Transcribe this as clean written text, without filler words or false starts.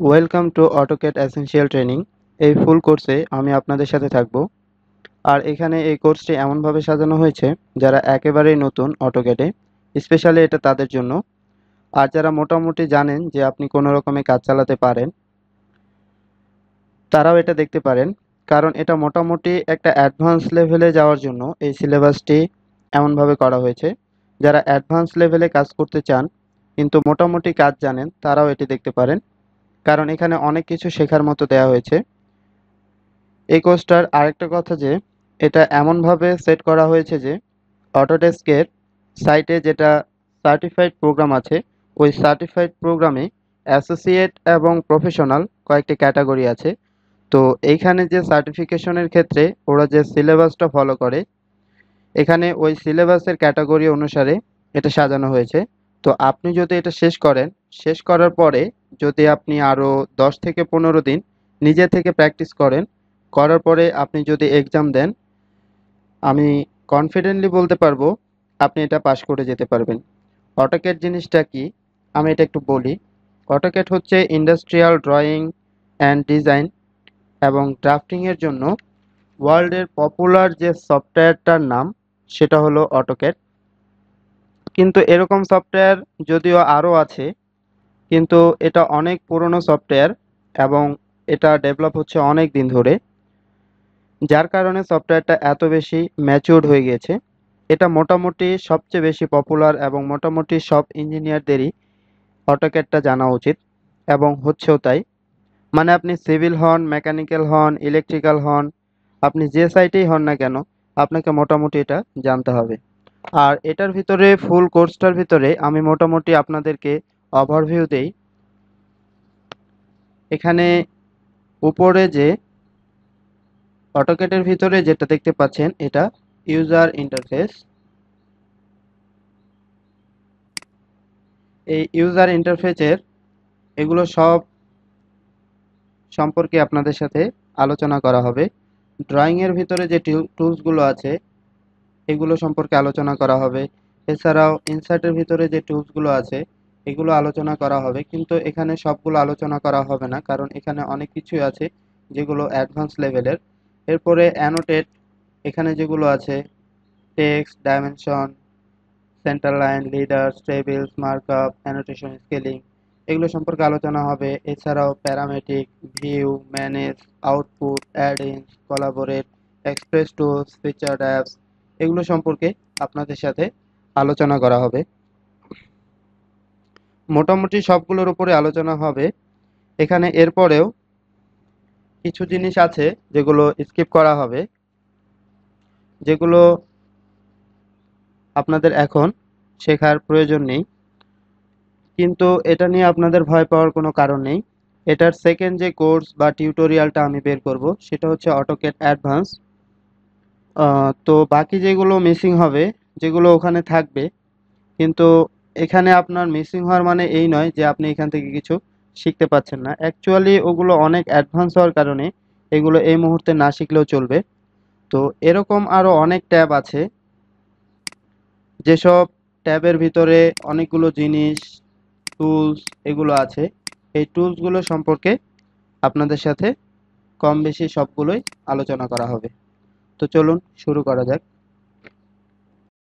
Welcome to AutoCAD essential training. এই ফুল কোর্সে আমি আপনাদের সাথে থাকব। আর এখানে এই কোর্সটি এমনভাবে সাজানো হয়েছে যারা একেবারেই নতুন অটোক্যাডে, স্পেশালি এটা তাদের জন্য। আর যারা মোটামুটি জানেন যে আপনি কোনো রকমে কাজ চালাতে পারেন, তারাও এটা দেখতে পারেন। কারণ এটা মোটামুটি একটা অ্যাডভান্স লেভেলে যাওয়ার জন্য এই সিলেবাসটি এমনভাবে করা হয়েছে। যারা অ্যাডভান্স লেভেলে কাজ করতে চান কিন্তু মোটামুটি কাজ জানেন, তারাও এটি দেখতে পারেন। কারণ এখানে অনেক কিছু শেখার মতো দেওয়া হয়েছে। এই কোর্সটার আরেকটা কথা যে এটা এমনভাবে সেট করা হয়েছে যে অটোডেস্কের সাইটে যেটা সার্টিফাইড প্রোগ্রাম আছে, ওই সার্টিফাইড প্রোগ্রামে অ্যাসোসিয়েট এবং প্রফেশনাল কয়েকটি ক্যাটাগরি আছে। তো এইখানে যে সার্টিফিকেশনের ক্ষেত্রে ওরা যে সিলেবাসটা ফলো করে, এখানে ওই সিলেবাসের ক্যাটাগরি অনুসারে এটা সাজানো হয়েছে। তো আপনি যদি এটা শেষ করেন, শেষ করার পরে যদি আপনি আরও 10 থেকে 15 দিন নিজে থেকে প্র্যাকটিস করেন, করার পরে আপনি যদি এক্সাম দেন, আমি কনফিডেন্টলি বলতে পারবো আপনি এটা পাশ করে যেতে পারবেন। অটোক্যাড জিনিসটা কি আমি এটা একটু বলি। অটোক্যাড হচ্ছে ইন্ডাস্ট্রিয়াল ড্রয়িং অ্যান্ড ডিজাইন এবং ড্রাফটিংয়ের জন্য ওয়ার্ল্ডের পপুলার যে সফটওয়্যারটার নাম, সেটা হলো অটোক্যাড। কিন্তু এরকম সফটওয়্যার যদিও আরও আছে, কিন্তু এটা অনেক পুরনো সফটওয়্যার এবং এটা ডেভেলপ হচ্ছে অনেক দিন ধরে, যার কারণে সফটওয়্যারটা এত বেশি ম্যাচিউরড হয়ে গিয়েছে। এটা মোটামুটি সবচেয়ে বেশি পপুলার এবং মোটামুটি সব ইঞ্জিনিয়ারদেরই অটোক্যাডটা জানা উচিত এবং হচ্ছেও তাই। মানে আপনি সিভিল হন, মেকানিক্যাল হন, ইলেকট্রিক্যাল হন, আপনি যে সাইটেই হন না কেন, আপনাকে মোটামুটি এটা জানতে হবে। আর এটার ভিতরে ফুল কোর্সটার ভিতরে আমি মোটামুটি আপনাদেরকে ওভারভিউ দেই। এখানে উপরে যে অটোক্যাডের ভিতরে যেটা দেখতে পাচ্ছেন, এটা ইউজার ইন্টারফেস। এই ইউজার ইন্টারফেসের এগুলো সব সম্পর্কে আপনাদের সাথে আলোচনা করা হবে। ড্রয়িংয়ের ভিতরে যে টুলসগুলো আছে, এগুলো সম্পর্কে আলোচনা করা হবে। এছাড়াও ইনসার্টের ভিতরে যে টুলসগুলো আছে, এগুলো আলোচনা করা হবে। কিন্তু এখানে সবগুলো আলোচনা করা হবে না, কারণ এখানে অনেক কিছুই আছে যেগুলো অ্যাডভান্স লেভেলের। এরপরে অ্যানোটেট, এখানে যেগুলো আছে text, dimension, centre line, leaders, tables, markup, annotation, scaling, এগুলো সম্পর্কে আলোচনা হবে। এছাড়াও parametric, view, manage, output, add ins, collaborate, express tools, featured apps, এগুলো সম্পর্কে আপনাদের সাথে আলোচনা করা হবে। মোটামুটি সবগুলোর উপরে আলোচনা হবে এখানে। এরপরেও কিছু জিনিস আছে যেগুলো স্কিপ করা হবে, যেগুলো আপনাদের এখন শেখার প্রয়োজন নেই। কিন্তু এটা নিয়ে আপনাদের ভয় পাওয়ার কোনো কারণ নেই। এটার সেকেন্ড যে কোর্স বা টিউটোরিয়ালটা আমি বের করব, সেটা হচ্ছে অটোক্যাড অ্যাডভান্স। তো বাকি যেগুলো মিসিং হবে, যেগুলো ওখানে থাকবে, কিন্তু এখানে আপনার মিসিং হওয়ার মানে এই নয় যে আপনি এখান থেকে কিছু শিখতে পাচ্ছেন না। অ্যাকচুয়ালি ওগুলো অনেক অ্যাডভান্স হওয়ার কারণে এগুলো এই মুহূর্তে না শিখলেও চলবে। তো এরকম আরও অনেক ট্যাব আছে, যেসব ট্যাবের ভিতরে অনেকগুলো জিনিস, টুলস, এগুলো আছে। এই টুলসগুলো সম্পর্কে আপনাদের সাথে কম বেশি সবগুলোই আলোচনা করা হবে। তো চলুন শুরু করা যাক।